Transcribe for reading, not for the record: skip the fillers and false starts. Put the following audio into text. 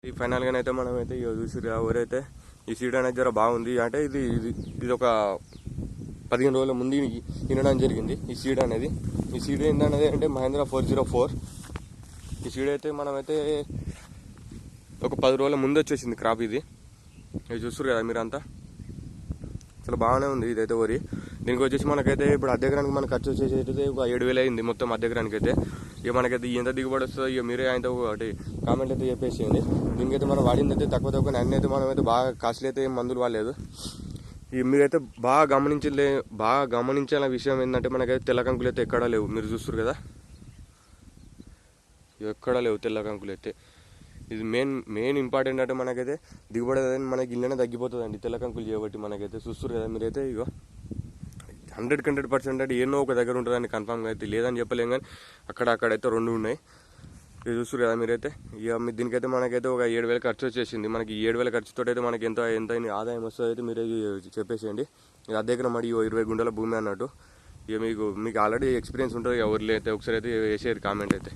ఈ ఫైనల్గా అయితే మనమైతే చూసి ఎవరైతే ఈ సీడ్ అనేది జర బాగుంది అంటే ఇది ఒక 15 రోజుల ముందు వినడం జరిగింది ఈ సీడ్ అనేది. ఈ సీడ్ ఏంటనేది అంటే మహేంద్ర 404. ఈ సీడ్ అయితే మనమైతే ఒక 10 రోజుల ముందు వచ్చేసింది క్రాప్. ఇది చూస్తారు కదా మీరంతా, చాలా బాగానే ఉంది ఇదైతే వరి. దీనికి వచ్చేసి మనకైతే ఇప్పుడు అద్దె ఎకరానికి మనకు ఖర్చు వచ్చేసి ఒక 7,000 అయింది మొత్తం అద్దె ఎకరానికి అయితే. ఇక మనకైతే ఎంత దిగుబడి వస్తుందో ఇక మీరే ఆయనతో ఒకటి కామెంట్ అయితే చెప్పేసేయండి. దీనికైతే మనం వాడింది అయితే తక్కువ అన్నీ అయితే మనమైతే బాగా కాస్ట్లీ అయితే మందులు వాడలేదు. ఇక మీరైతే బాగా గమనించాల విషయం ఏంటంటే మనకైతే తెల్ల కంకులు అయితే ఎక్కడా లేవు. మీరు చూస్తారు కదా, ఎక్కడా లేవు తెల్ల కంకులు అయితే. ఇది మెయిన్ ఇంపార్టెంట్ అంటే మనకైతే దిగుబడి మనకి ఇళ్ళనే తగ్గిపోతుందండి తెల్ల కంకులు చేయబట్టి. మనకైతే చూస్తారు కదా మీరైతే, ఇగో 100% అంటే ఏమో ఒక దగ్గర ఉంటుందని కన్ఫామ్గా అయితే లేదని చెప్పలేం, కానీ అక్కడైతే 2 ఉన్నాయి. ఇది చూస్తారు కదా మీరైతే. ఇక దీనికైతే మనకైతే ఒక 7,000 ఖర్చు వచ్చేసింది. మనకి 7,000 ఖర్చుతో అయితే మనకి ఎంత ఆదాయం వస్తుందో అయితే మీరే చెప్పేసేయండి. ఇది అద్దె ఎకరం మరి 20 గుంటల భూమి అన్నట్టు. ఇక మీకు ఆల్రెడీ ఎక్స్పీరియన్స్ ఉంటుంది, ఎవరు అయితే ఒకసారి అయితే వేసేది కామెంట్ అయితే.